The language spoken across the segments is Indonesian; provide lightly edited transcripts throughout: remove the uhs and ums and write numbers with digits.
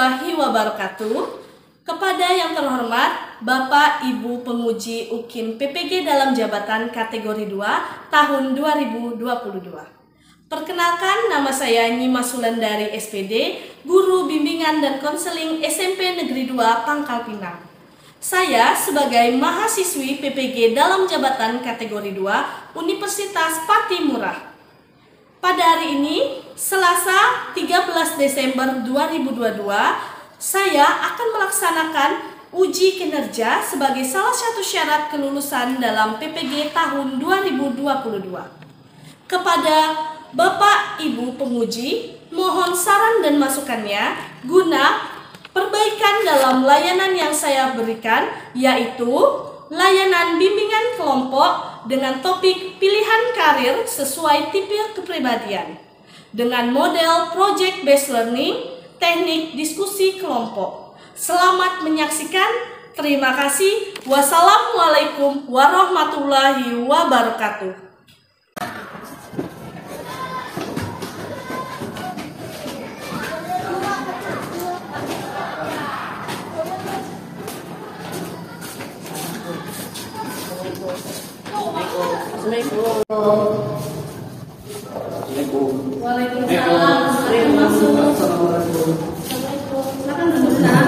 warahmatullahi wabarakatuh. Kepada yang terhormat Bapak Ibu Penguji UKIN PPG dalam jabatan kategori 2 tahun 2022. Perkenalkan, nama saya Nyima Sulandari SPD, Guru Bimbingan dan Konseling SMP Negeri 2 Pangkal Pinang. Saya sebagai mahasiswi PPG dalam jabatan kategori 2 Universitas Patimura. Pada hari ini, Selasa 13 Desember 2022, saya akan melaksanakan uji kinerja sebagai salah satu syarat kelulusan dalam PPG tahun 2022. Kepada Bapak Ibu penguji, mohon saran dan masukannya guna perbaikan dalam layanan yang saya berikan, yaitu layanan bimbingan kelompok dengan topik pilihan karir sesuai tipe kepribadian dengan model project based learning, teknik diskusi kelompok. Selamat menyaksikan. Terima kasih. Wassalamualaikum warahmatullahi wabarakatuh. Waalaikumsalam. Assalamualaikum. Silakan duduk, Nak.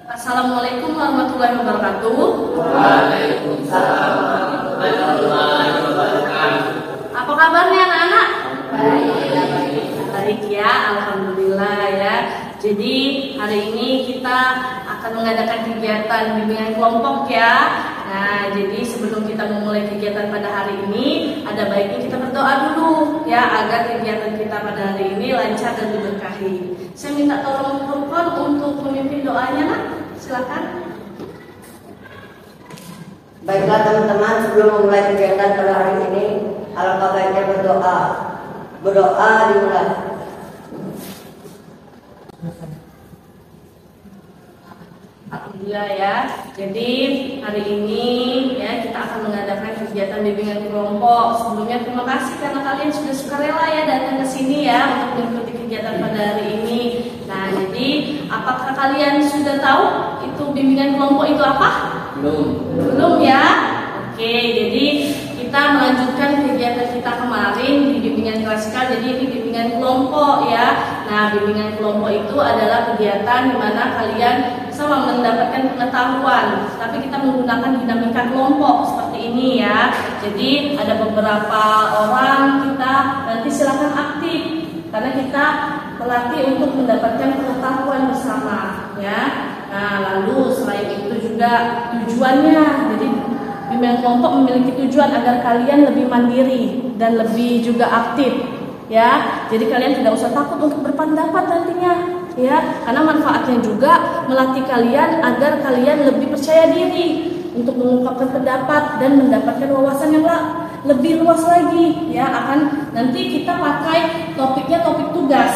Assalamualaikum warahmatullahi wabarakatuh. Waalaikumsalam warahmatullahi wabarakatuh. Apa kabarnya anak-anak? Baik ya, alhamdulillah ya. Jadi hari ini kita akan mengadakan kegiatan bimbingan kelompok ya. Nah, jadi sebelum kita memulai kegiatan pada hari ini, ada baiknya kita berdoa dulu ya, agar kegiatan kita pada hari ini lancar dan diberkahi. Saya minta tolong Furqan untuk memimpin doanya, Nak. Silakan. Baiklah teman-teman, sebelum memulai kegiatan pada hari ini, alangkah baiknya berdoa. Berdoa dimulai. Alhamdulillah ya. Jadi hari ini ya kita akan mengadakan kegiatan bimbingan kelompok. Sebelumnya terima kasih karena kalian sudah sukarela ya datang ke sini ya untuk mengikuti kegiatan pada hari ini. Nah, jadi apakah kalian sudah tahu itu bimbingan kelompok itu apa? Belum ya? Oke, jadi kita melanjutkan kegiatan kita kemarin di bimbingan klasikal. Jadi ini bimbingan kelompok ya. Nah, bimbingan kelompok itu adalah kegiatan di mana kalian sama mendapatkan pengetahuan, tapi kita menggunakan dinamika kelompok seperti ini ya. Jadi ada beberapa orang kita nanti silakan aktif karena kita melatih untuk mendapatkan pengetahuan bersama ya. Nah, lalu selain itu juga tujuannya, jadi bimbingan kelompok memiliki tujuan agar kalian lebih mandiri dan lebih juga aktif ya. Jadi kalian tidak usah takut untuk berpendapat nantinya ya, karena manfaatnya juga melatih kalian agar kalian lebih percaya diri untuk mengungkapkan pendapat dan mendapatkan wawasan yang lebih luas lagi ya. Akan nanti kita pakai topiknya topik tugas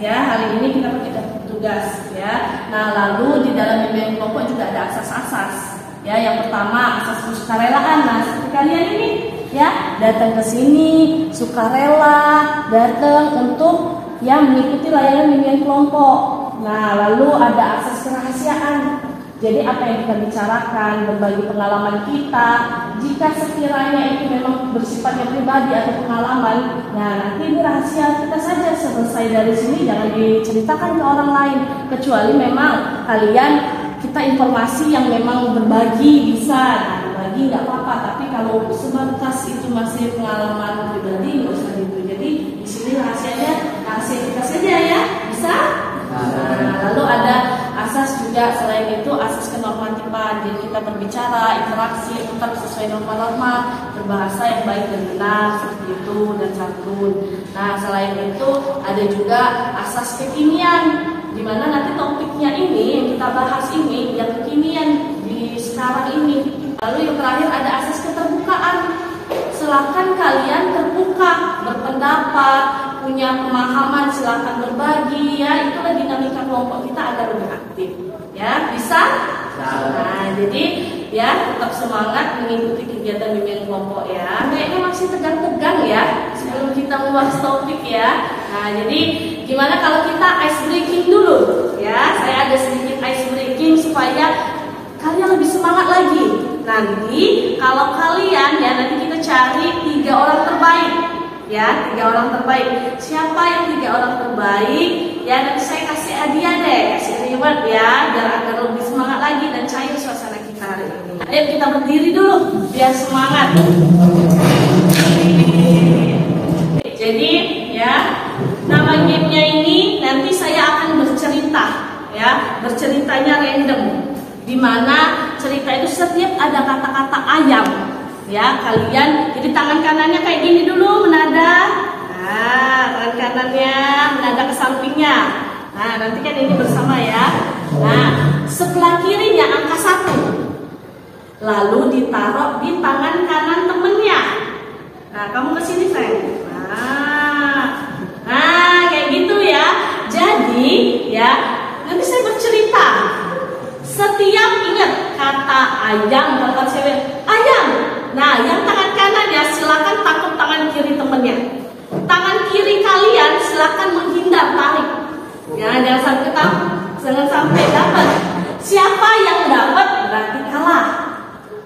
ya. Hari ini kita pakai topik tugas ya. Nah, lalu di dalam bimbingan kelompok juga ada asas-asas ya. Yang pertama asas kesukarelaan. Nah, seperti kalian ini ya, datang ke sini sukarela, datang untuk ya mengikuti layanan bimbingan kelompok. Nah, lalu ada asas kerahasiaan. Jadi apa yang kita bicarakan, berbagi pengalaman kita, jika sekiranya itu memang bersifatnya pribadi atau pengalaman, nah nanti ini rahasia kita saja. Selesai dari sini jangan diceritakan ke orang lain, kecuali memang kalian kita informasi yang memang berbagi bisa, nah berbagi nggak apa-apa. Tapi kalau sebatas itu masih pengalaman pribadi nggak usah gitu. Jadi di sini rahasianya rahasia kita saja ya, bisa. Nah, lalu ada asas juga selain itu asas kenormatifan. Jadi kita berbicara, interaksi tetap sesuai norma-norma, berbahasa yang baik dan benar seperti itu dan santun. Nah, selain itu ada juga asas kekinian, di mana nanti topiknya ini yang kita bahas ini yang kekinian di sekarang ini. Lalu yang terakhir ada asas keterbukaan. Silakan kalian terbuka, berpendapat, punya pemahaman, silakan berbagi ya. Itulah dinamika kelompok kita agar lebih aktif Ya, bisa? Nah, jadi ya tetap semangat mengikuti kegiatan bimbingan kelompok ya. Kayaknya masih tegang-tegang ya sebelum kita membahas topik ya. Nah, jadi gimana kalau kita ice breaking dulu ya? Saya ada sedikit ice breaking supaya kalian lebih semangat lagi. Nanti kalau kalian ya nanti kita cari 3 orang terbaik ya, 3 orang terbaik. Siapa yang 3 orang terbaik? Ya nanti saya kasih hadiah deh, kasih reward ya, biar agar lebih semangat lagi dan cair suasana kita hari ini. Ayo kita berdiri dulu biar semangat. Jadi ya nama gamenya ini nanti saya akan bercerita ya, berceritanya random. Dimana cerita itu setiap ada kata-kata ayam ya, kalian jadi tangan kanannya kayak gini dulu menada. Nah, tangan kanannya menada ke sampingnya. Nah, nanti kan ini bersama ya. Nah, sebelah kirinya angka 1. Lalu ditaruh di tangan kanan temennya. Nah, kamu kesini sayang. Nah, kayak gitu ya. Jadi ya, nanti saya bercerita. Setiap ingat kata ayam, kata saya ayam. Nah, yang tangan kanan ya silakan tangkap tangan kiri temennya. Tangan kiri kalian silakan menghindar, tarik. Ya, jangan sampai dapat. Siapa yang dapat berarti kalah.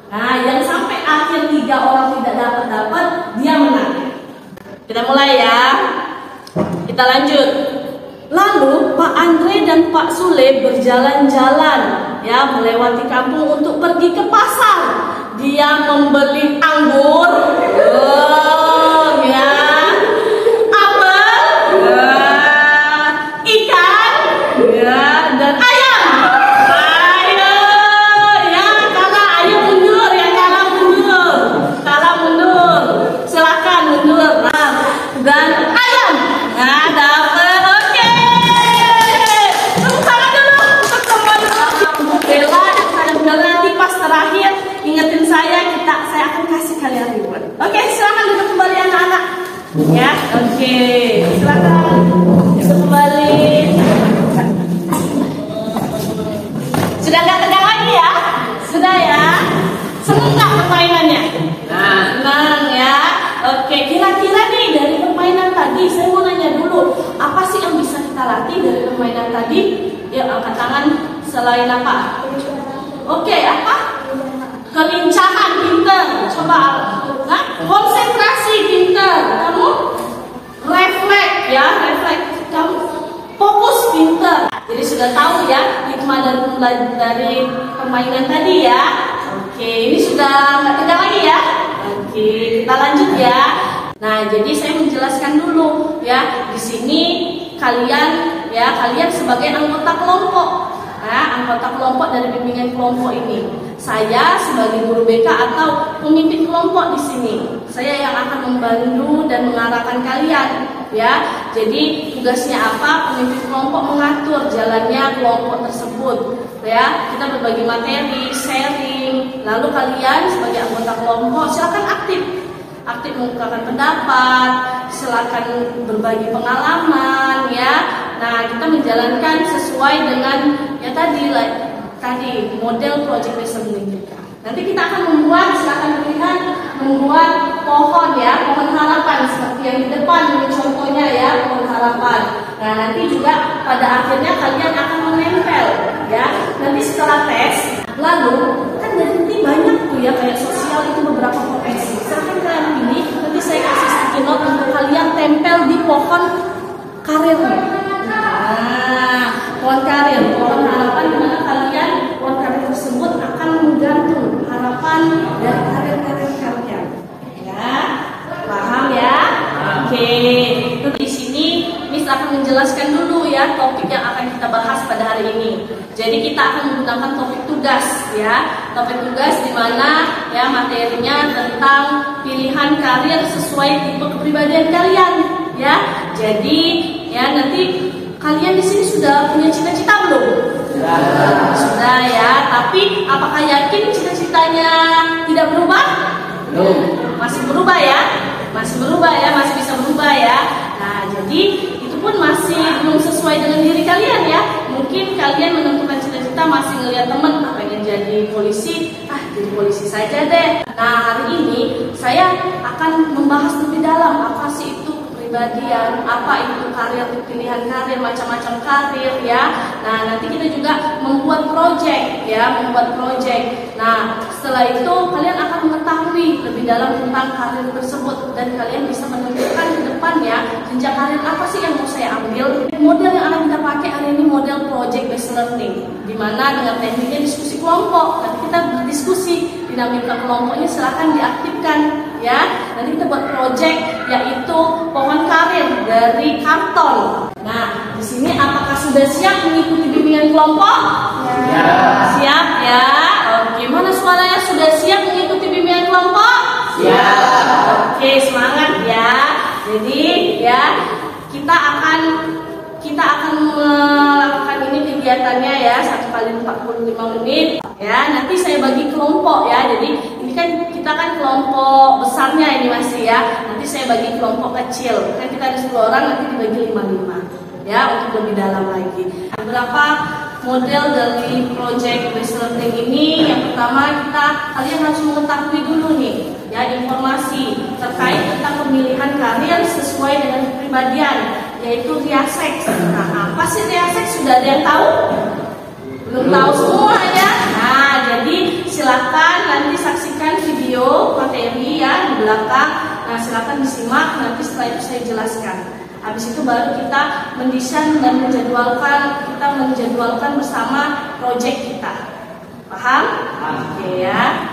Nah, yang sampai akhir 3 orang tidak dapat, dia menang. Kita mulai ya. Kita lanjut. Lalu Pak Andre dan Pak Sule berjalan-jalan ya melewati kampung untuk pergi ke pasar. Dia membeli anggur, ya, apel, ikan, ya, dan ayam. Ayo, ya kalah, ayo mundur, ya kalah mundur, silakan mundur. Nah, dan ayam, nah dapat. Terakhir ingetin saya akan kasih kalian reward. Oke, silakan duduk kembali anak-anak. Ya, oke, silakan duduk kembali. Sudah nggak tegang lagi ya? Sudah ya? Seneng nggak permainannya? Senang ya. Oke, kira-kira nih dari permainan tadi saya mau nanya dulu, apa sih yang bisa kita latih dari permainan tadi? Ya, angkat tangan. Selain apa? Oke, apa? Kelincahan, pinter. Coba, nah, konsentrasi, pinter. Kamu refleks, ya, refleks. Kamu fokus, pinter. Jadi sudah tahu ya hikmah dari permainan tadi ya. Oke, ini sudah nggak tegang lagi ya. Oke, kita lanjut ya. Nah, jadi saya menjelaskan dulu ya. Di sini kalian sebagai anggota kelompok. Nah, anggota kelompok dari bimbingan kelompok ini. Saya sebagai guru BK atau pemimpin kelompok di sini. Saya yang akan membantu dan mengarahkan kalian, ya. Jadi tugasnya apa? Pemimpin kelompok mengatur jalannya kelompok tersebut, ya. Kita berbagi materi, sharing. Lalu kalian sebagai anggota kelompok silakan aktif mengungkapkan pendapat, silakan berbagi pengalaman, ya. Nah, kita menjalankan sesuai dengan ya tadi model project based learning kita. Nanti kita akan silakan membuat pohon ya, pohon harapan seperti yang di depan ini contohnya ya, pohon harapan. Nah, nanti juga pada akhirnya kalian akan menempel ya. Nanti setelah tes, lalu kan nanti banyak tuh ya kayak sosial itu beberapa potensi. Silakan kalian ini nanti saya kasih sticky note untuk kalian tempel di pohon karirnya. Nah, pohon karir, pohon harapan di mana kalian pohon karir tersebut akan menggantung harapan dari karir-karir kalian. Ya, paham ya? Oke. Di sini Miss akan menjelaskan dulu ya topik yang akan kita bahas pada hari ini. Jadi kita akan menggunakan topik tugas ya. Topik tugas di mana ya materinya tentang pilihan karir sesuai tipe kepribadian kalian ya. Jadi ya nanti kalian di sini sudah punya cita-cita belum? Sudah ya. Tapi apakah yakin cita-citanya tidak berubah? Belum. Masih berubah ya? Masih berubah ya, masih bisa berubah ya. Nah, jadi itu pun masih belum sesuai dengan diri kalian ya. Mungkin kalian menentukan cita-cita kita masih ngeliat temen pengen jadi polisi, jadi polisi saja deh. Nah, hari ini saya akan membahas lebih dalam apa sih itu kepribadian, apa itu karir, pilihan karir, macam-macam karir ya. Nah, nanti kita juga membuat project ya, Nah, setelah itu kalian akan mengetahui lebih dalam tentang karir tersebut dan kalian bisa menentukan ke depannya jenjang karir apa sih yang mau saya ambil. Model yang akan kita pakai hari ini model project based learning, di mana dengan tekniknya diskusi kelompok. Nanti kita berdiskusi, dinamika kelompoknya silahkan diaktifkan ya. Nanti kita buat project yaitu pohon karir dari karton. Nah, di sini apakah sudah siap mengikuti bimbingan kelompok? Ya. Siap ya. Oke, mana suaranya sudah siap mengikuti bimbingan kelompok? Siap. Oke, semangat ya. Jadi ya, kita akan melakukan ini kegiatannya ya 1 kali 45 menit ya. Nanti saya bagi kelompok ya. Jadi ini kan kita kan kelompok besarnya ini masih ya. Nanti saya bagi kelompok kecil. Kan kita ada 10 orang, nanti dibagi 5-5 ya untuk lebih dalam lagi. Beberapa model dari project based learning ini, yang pertama kalian harus mengetahui dulu nih ya informasi terkait tentang pemilihan karir sesuai dengan kepribadian, yaitu RIASEX. Nah, apa sih RIASEX? Sudah ada yang tahu? Belum tahu semua ya. Nah, jadi silakan nanti saksikan video materi ya di belakang. Nah, silakan disimak, nanti setelah itu saya jelaskan. Habis itu baru kita mendesain dan menjadwalkan bersama proyek kita. Paham? Oke ya.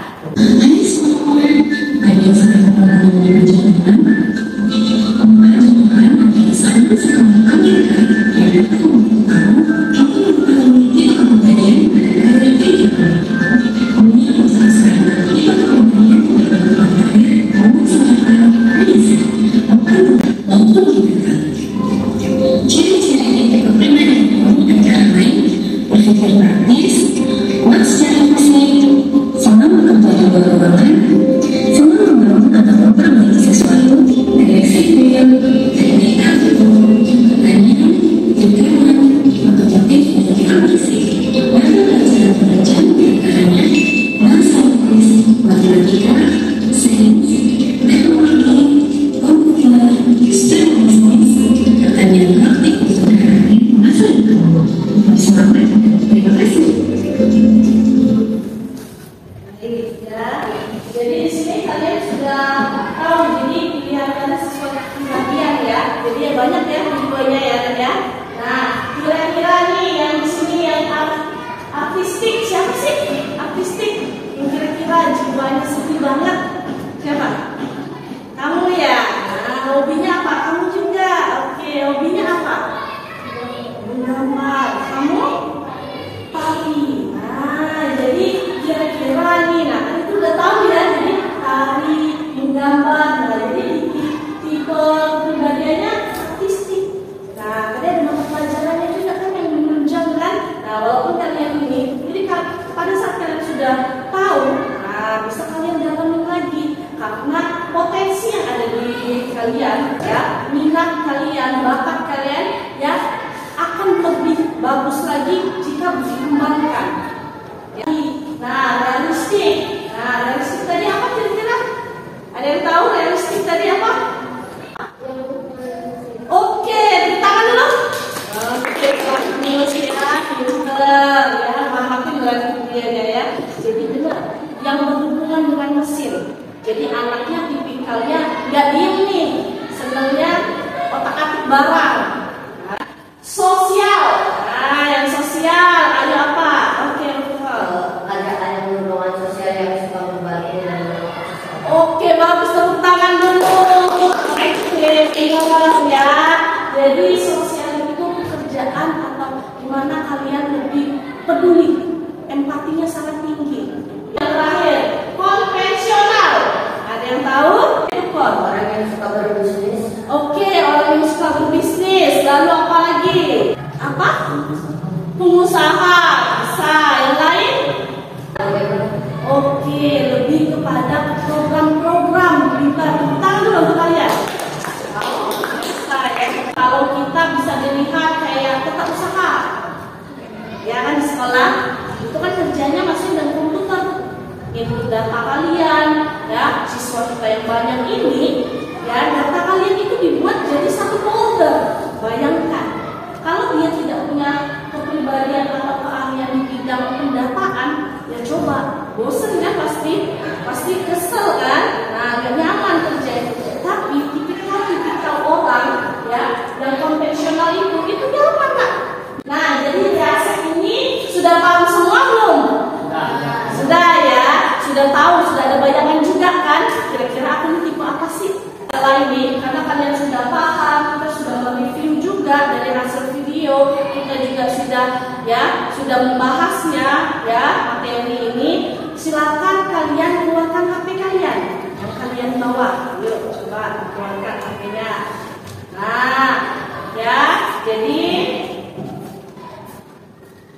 Jadi di sini kalian sudah tahu, jadi pilihan kalian sesuai kepribadian ya. Jadi ya banyak ya jiwanya ya kan ya. Nah, kira-kira nih yang di sini yang artistik siapa sih? Artistik yang kira-kira jiwanya sepi banget siapa? Kamu ya. Nah, hobinya apa? Kamu juga. Oke, hobinya apa? Menggambar. Kamu? Tari. Nah, jadi kira-kira nih, nah kan itu udah tahu ya, jadi tari, menggambar. Nah, jadi tipe kepribadiannya artistik. Nah, kalian ada mata pelajarannya juga kan yang menunjang kan. Nah, walaupun kalian ini, jadi pada saat kalian sudah tahu, nah bisa kalian dalamin lagi karena potensi yang ada di kalian ya, minat kalian, bakat kalian ya akan lebih bagus lagi jika dikembangkan. Ya. Nah, realistik. Nah, realistik tadi apa kira-kira? Ada yang tahu realistik tadi apa? Oke, tangan dulu. Oke, minus ya, pinter ya, memahami dengan kepribadiannya ya. Jadi benar, yang berhubungan dengan mesin. Jadi anaknya tipikalnya nggak diem nih, senangnya otak-atik barang. Nah, sosial. Nah, yang sosial ada apa? Oke, Ada hubungan sosial yang suka berbagi dan oke, bagus, tepuk tangan dulu. Oke, ingat ya. Jadi sosial itu pekerjaan atau gimana kalian lebih peduli, empatinya sangat tinggi. Yang terakhir, konvensional. Ada yang tahu? orang yang suka berbisnis. Oke, orang yang suka berbisnis. Lalu apa lagi? Apa? Pengusaha. Bisa. Yang lain? Oke, lebih kepada program-program. Tangan dulu untuk kalian. Bisa ya. Kalau kita bisa dilihat kayak tetap usaha, ya kan di sekolah. nih, karena kalian sudah paham, kita sudah mereview juga dari hasil video, kita juga sudah membahasnya ya materi ini. Silakan kalian keluarkan HP kalian yang kalian bawa. Yuk coba keluarkan HP-nya. Nah, ya, jadi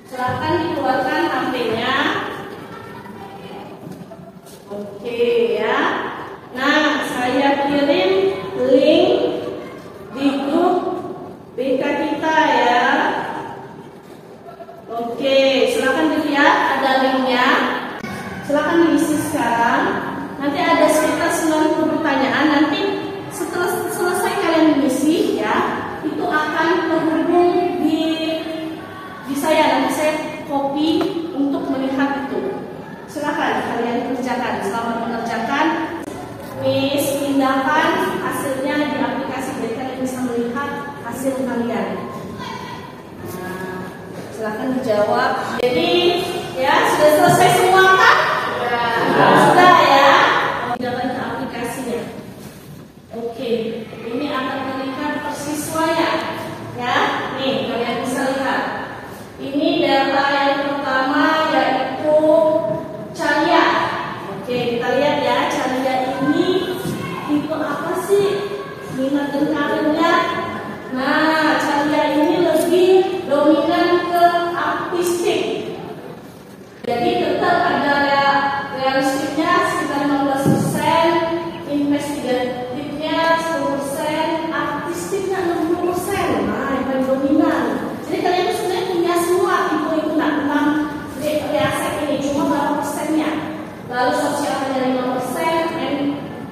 silakan dikeluarkan HP-nya. Oke ya. Nah, saya kirim link di grup BK kita ya. Oke, silakan dilihat ada linknya. Silakan diisi sekarang. Nanti ada sekitar 90 pertanyaan. Nanti setelah selesai kalian mengisi ya, itu akan terhubung di saya. Nanti saya copy untuk melihat itu. Silakan kalian kerjakan. Selamat mengerjakan. Miss pindahkan hasilnya di aplikasi, jadi kalian bisa melihat hasil kalian. Nah, silakan dijawab. Jadi ya sudah selesai semua kan? Sudah ya. Jalan ke aplikasinya. Oke, ini akan melihat persiswanya. Ya, nih kalian bisa lihat. Ini data yang pertama yaitu Calia. Oke, kita lihat ya, Calia ini tipe apa sih? Minat dan karirnya. Nah, Calia ini lebih dominan ke artistik. Jadi tetap ada realistiknya sekitar 15%, investigatifnya 10%, artistiknya 60%. Nah, yang paling dominan. Jadi kalian itu sebenarnya punya semua tipe itu, tentang reaksi ini, cuma berapa persennya. Lalu sosialnya 5%,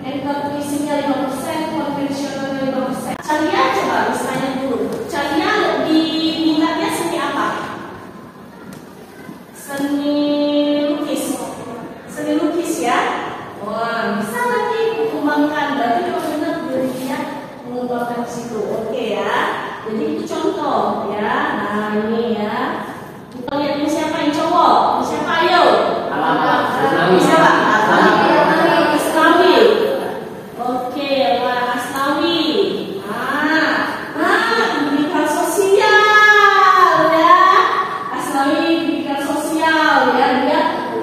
entertainmentnya 5%, konvensionalnya 5%. Calia coba misalnya dulu. Calia lebih minatnya seni apa? Seni lukis ya. Wah, bisa nanti mengembangkan. Berarti memang benar diri dia mengembangkan situ. Oke ya. Jadi itu contoh ya. Nah ini ya. Kita lihat ini siapa yang cowok? Ini siapa? Ayo. Ini siapa? Asnawi. Oke, Wah Asnawi. Pendidikan sosial ya. Asnawi pendidikan sosial ya. Dia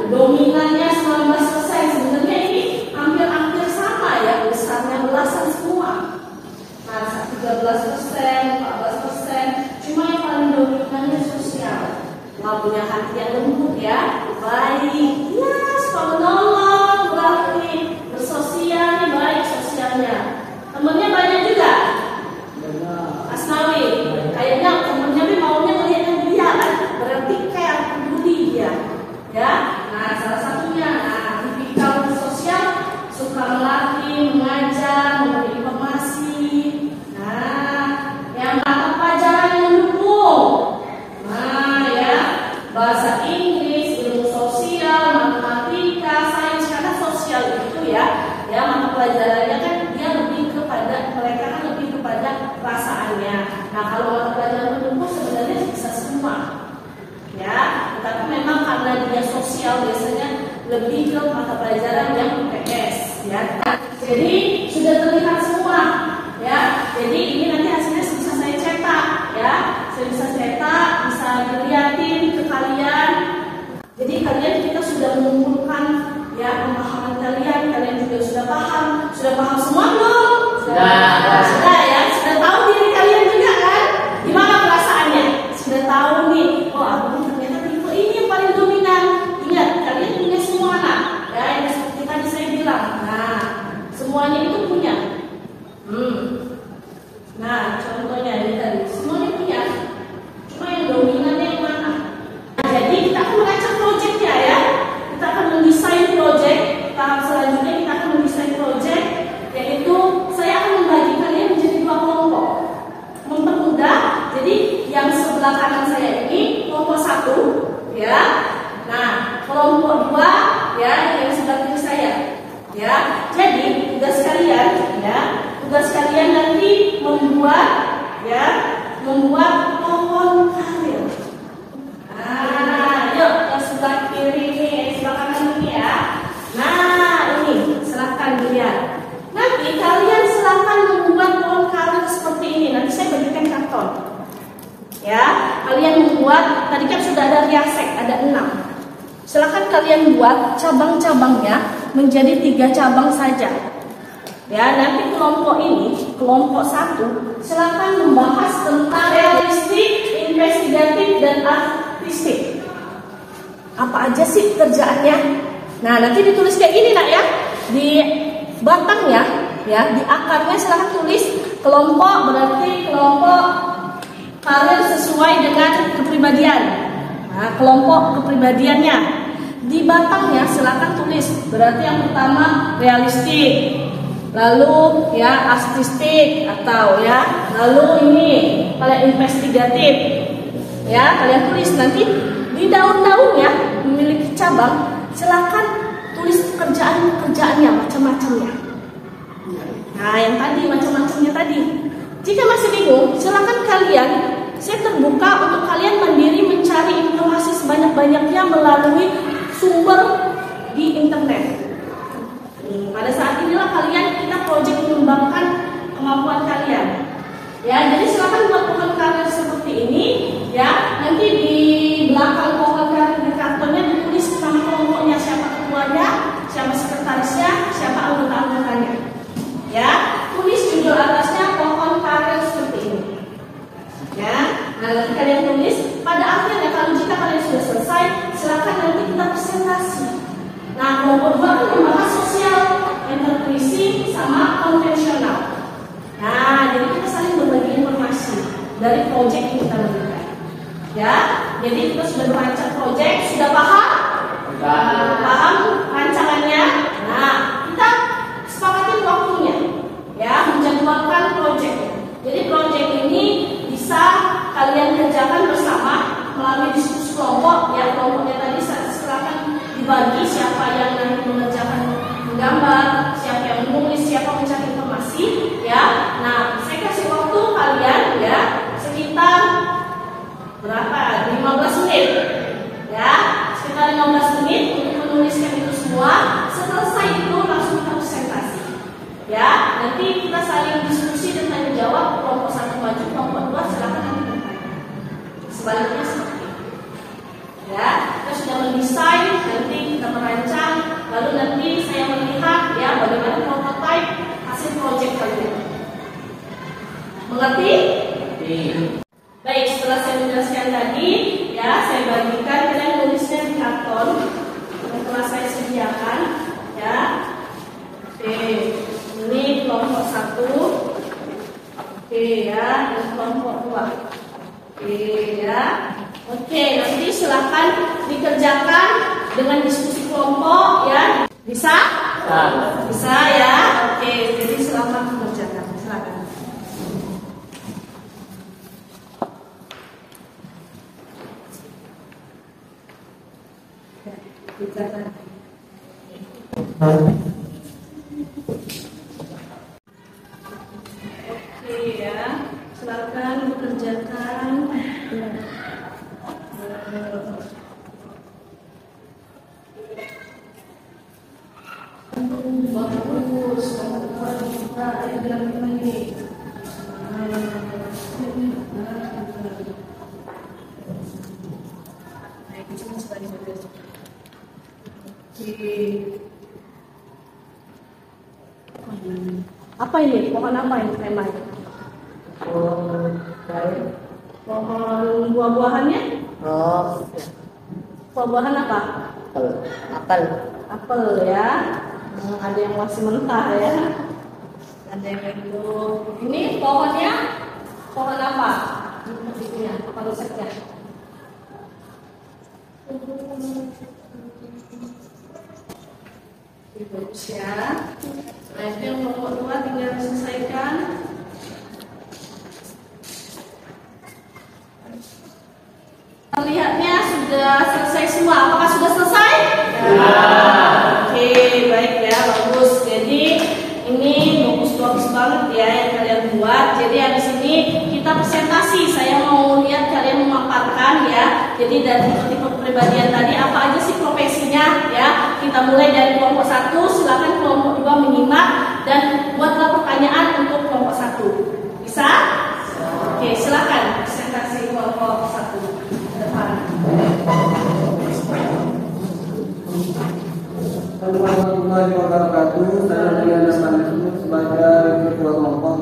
dominannya 19%. Sebenarnya ini hampir sama ya, besarnya belasan semua. Nah, 13%, 14%. Cuma yang paling dominannya sosial. Nggak punya hati yang lembut ya, baik, ya suka menolong, berarti bersosial nih, baik sosialnya. Temennya banyak juga. Asnawi, kayaknya temennya maunya ngeliatin dia kan, berarti kayak peduli dia. Ya, nah salah satunya, tipikal sosial, suka melatih, mengajar, memberi informasi. Nah, yang mata pelajaran yang mendukung. Nah ya, bahasa Inggris, ilmu sosial, matematika, sains, karena sosial itu ya mata pelajarannya kan dia lebih kepada, mereka kan lebih kepada perasaannya. Nah kalau mata pelajaran mendukung sebenarnya bisa semua. Ya, tapi memang karena dia sosial biasanya lebih ke mata pelajaran yang IPS ya. Jadi sudah terlihat semua ya. Jadi ini nanti hasilnya bisa saya cetak ya. Saya bisa cetak, bisa dilihatin ke kalian. Jadi kalian kita sudah mengumpulkan ya pemahaman kalian juga sudah paham semua belum? Sudah ya, sudah tahu diri kalian juga kan? Gimana perasaannya? Sudah tahu nih, oh aku ternyata tipe ini yang paling dominan. Ingat, kalian punya semua anak ya, yang seperti tadi saya bilang. Nah, semuanya itu punya. Nah, contohnya ini tadi, semuanya punya. Cuma yang dominannya yang mana? Nah, jadi kita akan mengacak proyeknya ya. Kita akan mendesain proyek. Tahap selanjutnya kita akan mendesain proyek, yaitu saya akan membagi kalian menjadi 2 kelompok. Mempermudah, jadi yang sebelah kanan saya ini kelompok 1 ya. Nah, kelompok 2 ya yang sebelah kiri saya. Ya. Jadi tugas kalian nanti membuat pohon karir. Nah, yuk yang sebelah kiri ini, sebelah kanan ini ya. Nah, ini silakan dilihat. Nanti kalian silakan kalian buat cabang-cabangnya menjadi 3 cabang saja. Ya, nanti kelompok ini, kelompok 1, silakan membahas tentang realistik, investigatif, dan artistik. Apa aja sih kerjaannya? Nah, nanti ditulis kayak gini nak ya. Di batangnya, ya, di akarnya silakan tulis kelompok, berarti kelompok karir sesuai dengan kepribadian. Nah, kelompok kepribadiannya. Di batangnya silakan tulis, berarti yang pertama realistik, lalu ya artistik atau ya, lalu ini kalian investigatif. Ya, kalian tulis nanti di daun-daunnya memiliki cabang, silakan tulis pekerjaan-pekerjaannya macam-macamnya. Nah, yang tadi macam-macamnya tadi. Jika masih bingung, silakan kalian, saya terbuka untuk kalian mandiri mencari informasi sebanyak-banyaknya melalui sumber di internet. Pada saat inilah kita proyek mengembangkan kemampuan kalian. Ya, jadi silakan buat pohon karir seperti ini. Ya, nanti di belakang pohon karir di kartonnya ditulis nama kelompoknya, siapa ketuanya, siapa sekretarisnya, siapa anggota-anggotanya. Ya, tulis judul atasnya pohon karir seperti ini. Ya, nah nanti kalian tulis. Pada akhirnya kalau jika kalian sudah selesai, silakan nanti kita presentasi. Nah, kelompok 2 akan membahas sosial, entrepreneurship, sama konvensional. Nah, jadi kita saling berbagi informasi dari proyek yang kita lakukan. Ya, jadi kita sudah merancang proyek, sudah paham? Paham rancangannya? Nah, kita sepakatin waktunya, ya, menjadwalkan proyeknya. Jadi proyek ini bisa kalian kerjakan bersama melalui diskusi kelompok. Ya, kelompoknya tadi silakan dibagi siapa yang nanti mengerjakan menggambar, siapa yang menulis, siapa mencari informasi. Ya, nah saya kasih waktu kalian ya sekitar berapa? 15 menit. Ya, sekitar 15 menit untuk menuliskan itu semua. Selesai itu langsung kita presentasi. Ya, nanti kita saling diskusi dan tanya jawab. Kelompok 1 maju, kelompok 2 silakan nanti bertanya. Sebaliknya seperti itu. Ya, kita sudah mendesain, nanti kita merancang, lalu nanti saya melihat ya bagaimana prototipe hasil proyek kalian. Mengerti? Baik, setelah saya menjelaskan tadi, ya saya bagikan kalian tulisnya di karton yang telah saya sediakan. Ya, oke, ini kelompok 1. Oke ya, ini kelompok 2. Oke ya. Oke, nanti silakan dikerjakan dengan diskusi kelompok ya. Bisa? Bisa ya. Oke, jadi silakan mengerjakan. Silakan. Kerjakan. Oke ya. Silakan dikerjakan. Bagus, kita gerak lagi. Apa ini? Pohon apa ini temanya? Pohon buah-buahannya? Oh, Buah-buahan apa? apel. Apel ya. Ada yang masih mentah ya. Ada yang itu. Ini pohonnya pohon apa? Ini apa rusaknya? Bagus ya. Nah, itu yang nomor 2 tinggal selesaikan. Lihatnya sudah selesai semua. Apakah sudah selesai? Ya. Oke, baik ya, bagus. Jadi ini bagus banget ya yang kalian buat. Jadi habis ini kita presentasi. Saya mau lihat kalian memaparkan ya. Jadi dari tipe kepribadian tadi apa aja sih profesinya ya. Kita mulai dari kelompok 1. Silakan kelompok 2 menyimak dan buatlah pertanyaan untuk kelompok 1. Bisa? Oke, silakan presentasi kelompok 1. Depan.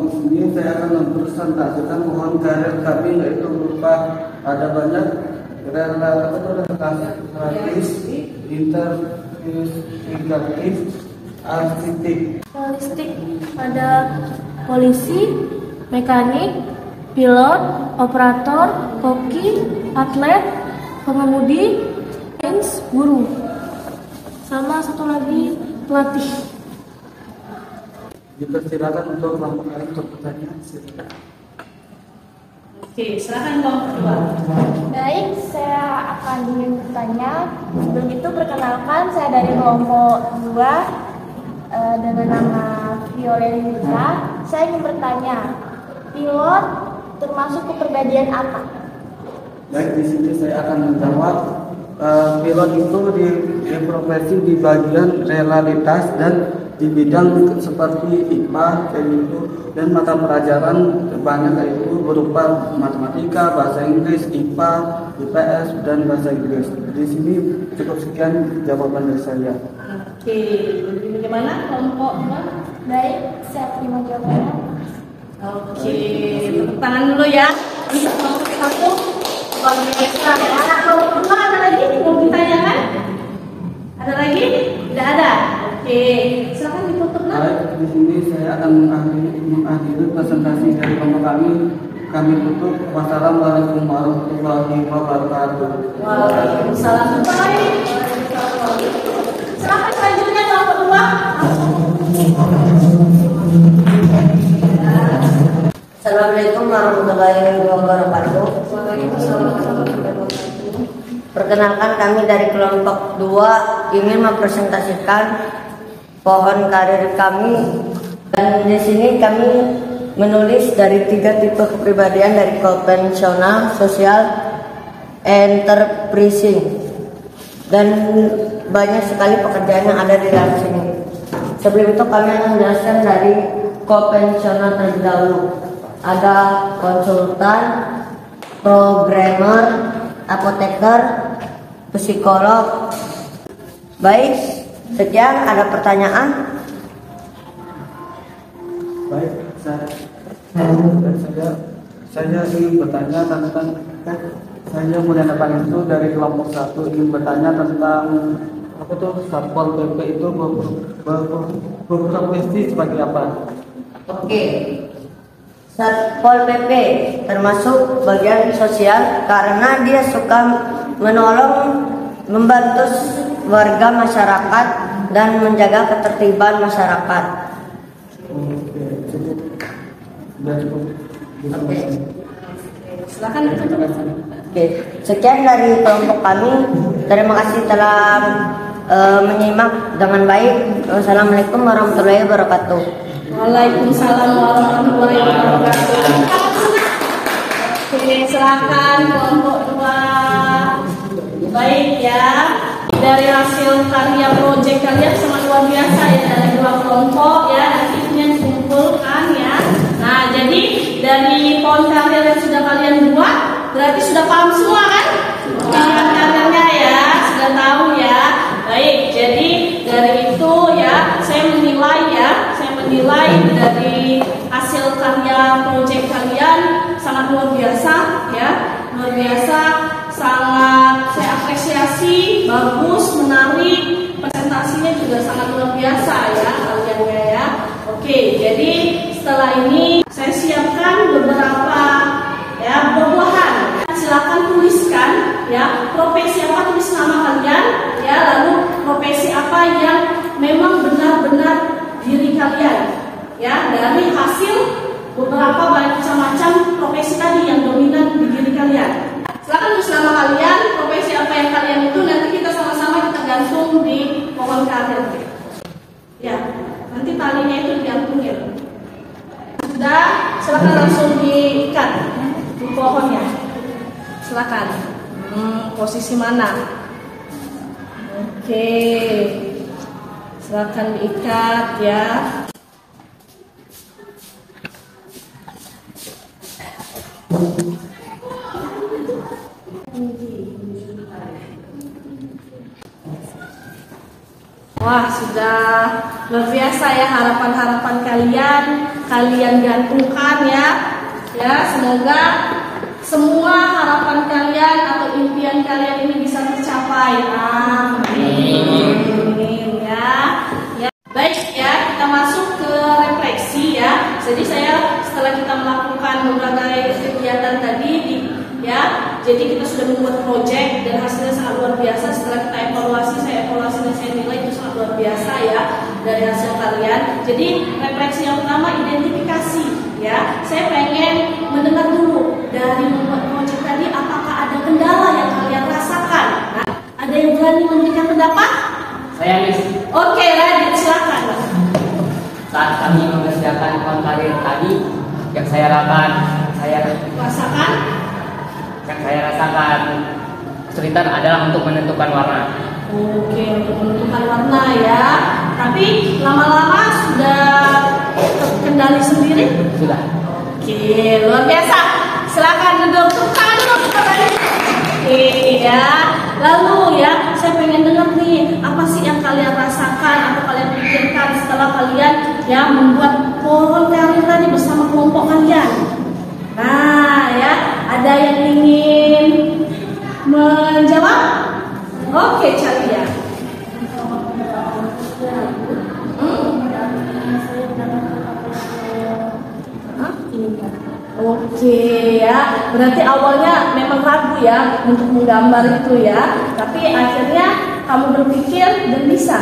di sini saya akan mempresentasikan pohon karir kami, yaitu berupa ada banyak relatif, interviewatif, arsitek. Holistik ada polisi, mekanik, pilot, operator, koki, atlet, pengemudi, guru. Sama satu lagi pelatih. Dipersilakan untuk kelompok lain untuk bertanya. Silakan. Oke, silakan kelompok kedua. Baik, saya akan ingin bertanya. Sebelum itu perkenalkan, saya dari kelompok 2 dengan nama Violenita. Saya ingin bertanya, pilot termasuk kepribadian apa? Baik, di sini saya akan menjawab. Pilot itu di profesi di bagian realitas dan di bidang seperti IPA kayak gitu, dan mata pelajaran banyak yaitu berupa matematika, bahasa Inggris, IPA, IPS dan bahasa Inggris. Di sini cukup sekian jawaban dari saya. Oke, bagaimana kelompok dua? Baik, saya terima jawabannya. Oke, tepuk tangan dulu ya. Untuk kelompok satu, luar biasa ya. Kelompok kedua ada lagi mau ditanyakan? Ada lagi? Tidak ada. Oke, silakan ditutup. Baik, di sini saya akan mengakhiri presentasi dari kelompok kami. Kami tutup. Wassalamualaikum warahmatullahi wabarakatuh. Waalaikumsalam. Baik. Silakan selanjutnya kelompok dua. Assalamualaikum warahmatullahi wabarakatuh. Waalaikumsalam warahmatullahi wabarakatuh. Perkenalkan, kami dari kelompok 2 ingin mempresentasikan pohon karir kami, dan di sini kami menulis dari 3 tipe kepribadian, dari konvensional, sosial, enterprising, dan banyak sekali pekerjaan yang ada di dalam sini. Sebelum itu kami akan menjelaskan dari konvensional terlebih dahulu. Ada konsultan, programmer, apoteker, psikolog. Baik, sekian. Ada pertanyaan? Baik, saya ingin bertanya tentang saya Mulyana Pangestu dari kelompok 1 ingin bertanya tentang apa tuh Satpol PP itu berprofesi sebagai apa? Oke. Satpol PP termasuk bagian sosial karena dia suka menolong, membantu warga masyarakat dan menjaga ketertiban masyarakat. Oke, cukup. Sudah cukup. Oke. Silakan ditutup. Oke, sekian dari kelompok kami. Terima kasih telah menyimak dengan baik. Wassalamualaikum warahmatullahi wabarakatuh. Waalaikumsalam warahmatullahi wabarakatuh. Oke, silakan kelompok 2. Baik ya, dari hasil karya proyek kalian sangat luar biasa ya, dari 2 kelompok ya, nanti ini yang dikumpulkan ya. Nah, jadi dari pohon karya yang sudah kalian buat, berarti sudah paham semua kan? Karyanya ya, sudah tahu ya. Baik, jadi dari itu ya, saya menilai dari hasil karya proyek kalian sangat luar biasa ya, luar biasa, sangat saya apresiasi, bagus, menarik, presentasinya juga sangat luar biasa ya kaliannya ya. Oke, jadi setelah ini saya siapkan beberapa ya buah-buahan. Silakan tuliskan ya profesi apa, tulis nama kalian ya, lalu profesi apa yang memang benar-benar diri kalian ya, dari hasil beberapa macam-macam profesi tadi yang dominan di diri kalian. Silakan tulis nama kalian, profesi apa yang kalian itu, nanti kita sama-sama kita gantung di pohon karir ya, nanti talinya itu digantungin. Sudah, silakan langsung diikat di pohonnya. Silakan. Posisi mana? Oke. Silakan diikat ya. Wah, sudah luar biasa ya harapan-harapan kalian kalian gantungkan ya. Ya, semoga semua harapan kalian atau impian kalian ini bisa tercapai. Amin. Ya. Baik ya, kita masuk ke refleksi ya. Jadi setelah kita melakukan berbagai kegiatan tadi ya, jadi kita sudah membuat project dan hasilnya sangat luar biasa. Setelah kita saya evaluasi dan saya nilai itu sangat luar biasa ya dari hasil kalian. Jadi refleksi yang pertama, identifikasi ya. Saya pengen mendengar dulu dari membuat project tadi, apakah ada kendala yang kalian rasakan? Nah, ada yang berani memberikan pendapat? Saya Miss. Oke, Radit, silakan. Saat kami mengerjakan pohon karir tadi, yang saya rasakan kesulitan adalah untuk menentukan warna. Oke, untuk menentukan warna ya. Tapi lama-lama sudah terkendali sendiri? Sudah. Oke, luar biasa. Silakan duduk. Tepuk tangan dulu. Oke ya. Lalu ya, saya pengen dengar nih, apa sih yang kalian rasakan atau kalian pikirkan setelah kalian ya membuat pohon karir tadi bersama kelompok kalian? Nah ya, ada yang ingin menjawab? Oke, Calia. Oke ya, berarti awalnya memang ragu ya untuk menggambar itu ya, tapi akhirnya kamu berpikir dan bisa.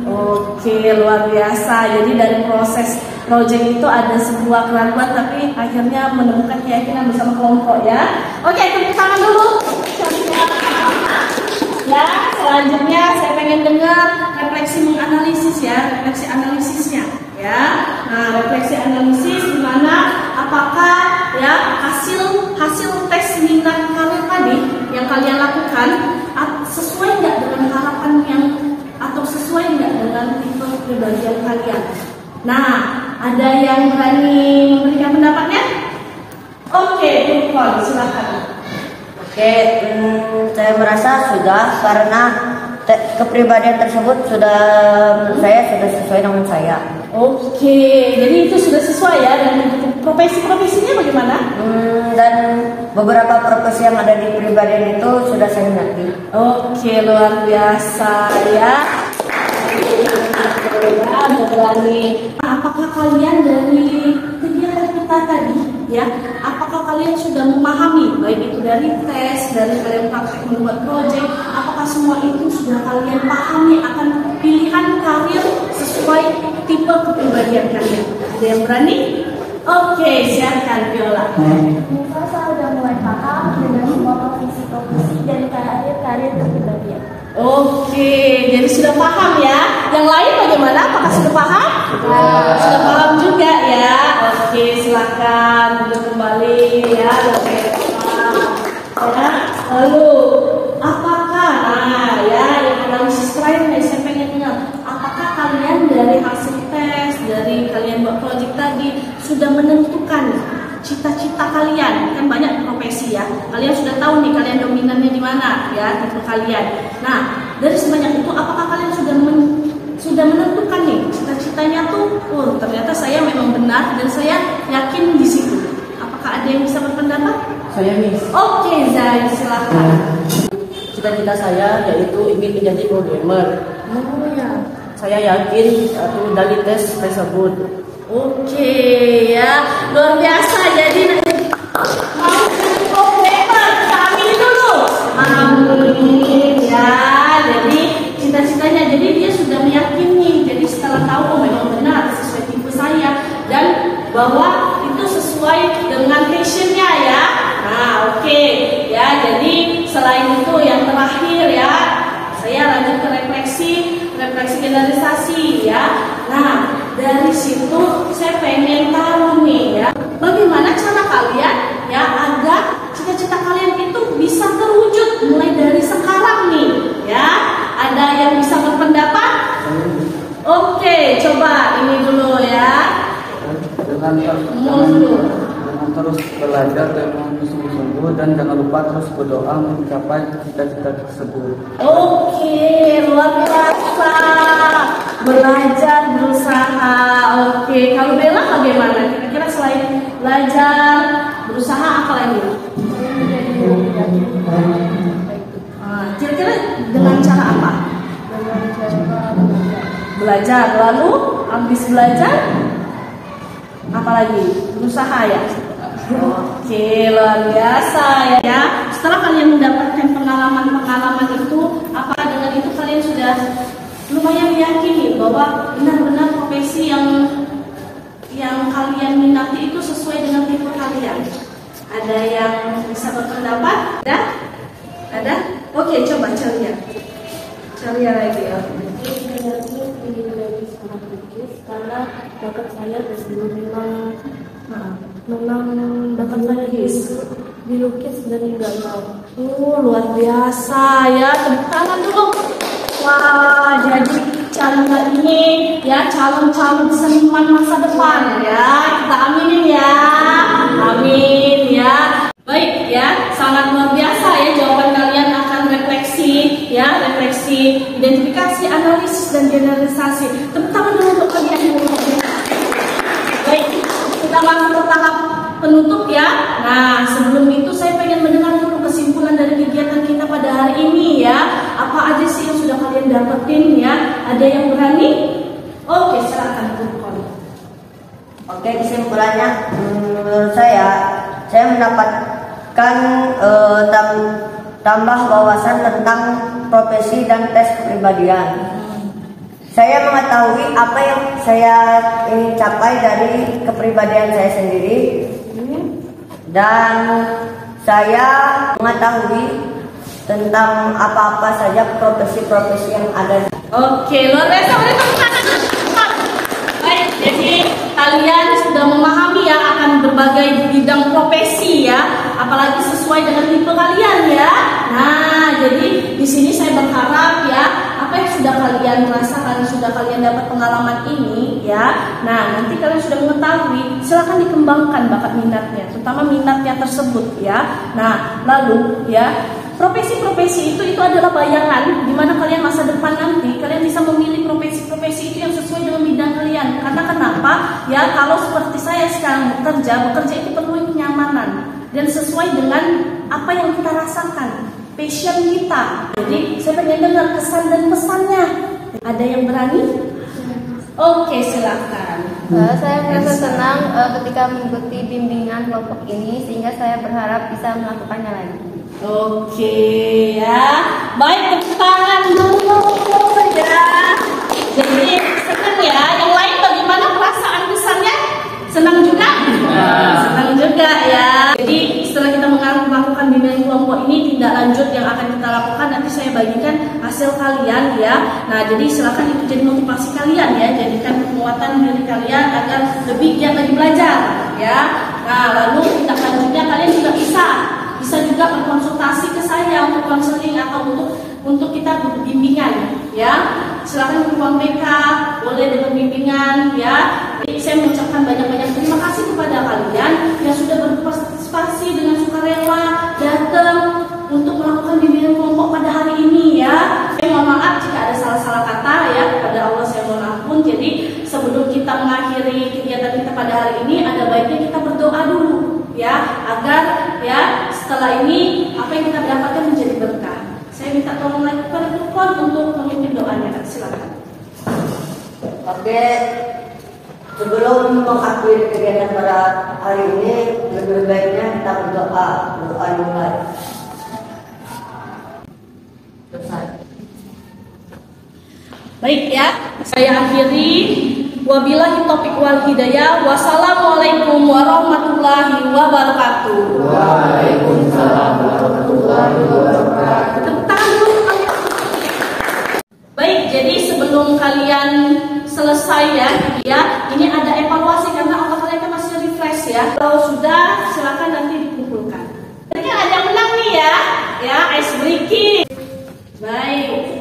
Oke, luar biasa. Jadi dari proses project itu ada sebuah keraguan, tapi akhirnya menemukan keyakinan bersama kelompok ya. Oke, tepuk tangan dulu. Ya, selanjutnya saya pengen dengar refleksi menganalisis ya, refleksi analisisnya ya. Nah, refleksi analisis di mana apakah ya hasil tes minat kalian tadi yang kalian lakukan sesuai nggak dengan harapan yang atau sesuai nggak dengan tipe kepribadian kalian. Nah, ada yang berani memberikan pendapatnya? Oke, Dukon, silakan. Oke, saya merasa sudah, karena kepribadian tersebut sudah sesuai dengan saya. Oke, jadi itu sudah sesuai ya. Dan profesinya bagaimana? Dan beberapa profesi yang ada di kepribadian itu sudah saya minati. Oke, luar biasa ya. Berani. Apakah kalian dari kegiatan kita tadi ya, apakah kalian sudah memahami baik itu dari tes, dari kalian praktek membuat project, apakah semua itu sudah kalian pahami akan pilihan karir sesuai tipe kepribadian kalian? Ada yang berani? Oke, silakan Viola. Saya sudah mulai paham dengan semua profesi dan karir kepribadian. Oke, jadi sudah paham ya. Yang lain bagaimana? Apakah sudah paham? Sudah paham juga ya. Oke, silakan duduk kembali ya. Ya. Lalu, apakah yang analisis terakhir saya pengen dengar, apakah kalian dari hasil tes, dari kalian buat project tadi sudah menentukan cita-cita kalian? Kan banyak profesi ya. Kalian sudah tahu nih kalian dominannya di mana ya, tipe kalian. Nah, dari sebanyak itu apakah kalian sudah menentukan nih cita-citanya tuh? Oh, ternyata saya memang benar dan saya yakin di situ. Apakah ada yang bisa berpendapat? Saya Miss. Oke, Zai, silakan. Cita-cita saya yaitu ingin menjadi programmer. Oh ya. Saya yakin dari tes tersebut. Oke ya, luar biasa. Jadi mau jadi programmer, kita ambil dulu. Amin ya. Jadi cita-citanya, jadi dia sudah meyakini. Jadi setelah tahu memang benar sesuai tipe saya dan bahwa itu sesuai dengan passionnya ya. Nah, oke ya. Jadi selain itu yang terakhir ya, saya lanjut ke refleksi generalisasi ya. Nah, dari situ saya pengen tahu nih ya, bagaimana cara kalian ya agar cita-cita kalian itu bisa terwujud mulai dari sekarang nih ya. Ada yang bisa berpendapat? Oke, coba ini dulu ya. Dengan terus belajar dengan sungguh-sungguh dan jangan lupa terus berdoa mencapai cita-cita tersebut. Oke, luar biasa. Belajar, berusaha. Oke, kalau Bella bagaimana? Kira-kira selain belajar, berusaha apa lagi? Kira-kira dengan cara apa? Belajar. Lalu habis belajar apa lagi? Berusaha ya. Oke, luar biasa ya. Setelah kalian mendapatkan pengalaman-pengalaman itu, apa dengan itu kalian sudah lumayan yakini bahwa benar-benar profesi yang kalian minati itu sesuai dengan tipe kalian? Ada yang bisa berpendapat? Ada? Oke, coba ceria lagi ya. Karena bakat saya memang bakat saya dilukis dari nggak tahu. Luar biasa ya, tepuk tangan dulu. Wah, jadi calon seniman masa depan ya. Kita aminin ya. Amin ya. Baik ya, sangat luar biasa ya jawaban kalian akan refleksi, identifikasi, analisis dan generalisasi. Tepuk tangan dulu untuk kalian. Baik, kita masuk ke tahap penutup ya. Nah, sebelum itu saya pengen mendengar dulu kesimpulan dari kegiatan kita pada hari ini ya. Apa aja sih yang sudah kalian dapetin ya? Ada yang berani? Oke, silakan Tukon. Oke, kesimpulannya menurut saya mendapatkan tambah wawasan tentang profesi dan tes kepribadian. Saya mengetahui apa yang saya ingin capai dari kepribadian saya sendiri, dan saya mengetahui tentang apa-apa saja profesi-profesi yang ada. Oke, luar biasa. Baik, jadi kalian sudah memahami ya akan berbagai bidang profesi ya, apalagi sesuai dengan tipe kalian ya. Nah, jadi di sini saya berharap ya, apa yang sudah kalian rasakan, sudah kalian dapat pengalaman ini ya. Nah, nanti kalian sudah mengetahui, silakan dikembangkan bakat minatnya, terutama minatnya tersebut ya. Nah, lalu ya, profesi-profesi itu adalah bayangan di mana kalian masa depan nanti kalian bisa memilih profesi-profesi itu yang sesuai dengan bidang kalian. Karena kenapa? Ya, kalau seperti saya sekarang bekerja itu perlu kenyamanan dan sesuai dengan apa yang kita rasakan, passion kita. Jadi saya pengen dengar kesan dan pesannya. Ada yang berani? Oke, silakan. Saya merasa senang ketika mengikuti bimbingan kelompok ini, sehingga saya berharap bisa melakukannya lagi. Oke ya, baik, tepuk tangan dulu ya. Jadi senang ya. Yang lain bagaimana perasaan kesannya? Senang juga? Senang juga ya. Jadi setelah kita melakukan bimbingan kelompok ini, tindak lanjut yang akan kita lakukan nanti saya bagikan hasil kalian ya. Nah, jadi silakan itu jadi motivasi kalian ya, jadikan kekuatan diri kalian agar lebih giat lagi belajar ya. Nah, lalu tindak lanjutnya kalian juga bisa juga berkonsultasi ke saya untuk konseling atau untuk kita bimbingan ya. Silakan ke ruang BK, boleh dengan bimbingan ya. Jadi saya mengucapkan banyak-banyak terima kasih kepada kalian yang sudah berpartisipasi dengan sukarela datang untuk melakukan bimbingan kelompok pada hari ini ya. Saya mohon maaf jika ada salah-salah kata ya, kepada Allah saya mohon ampun. Jadi sebelum kita mengakhiri kegiatan kita pada hari ini, ada baiknya kita berdoa dulu ya, agar ya setelah ini apa yang kita dapatkan menjadi berkah. Saya minta tolong lagi kepada Tukon untuk memimpin doanya. Silakan. Oke, sebelum mengakhiri kegiatan pada hari ini, lebih baiknya kita berdoa dimulai. Baik ya, saya akhiri. Wabillahi taufiq wal hidayah. Wassalamualaikum warahmatullahi wabarakatuh. Waalaikumsalam warahmatullahi wabarakatuh. Baik, jadi sebelum kalian selesai ya, ini ada evaluasi karena otak kalian kan masih refresh ya. Kalau sudah, silakan nanti dikumpulkan. Jadi ada yang menang nih ya, ice breaking. Baik.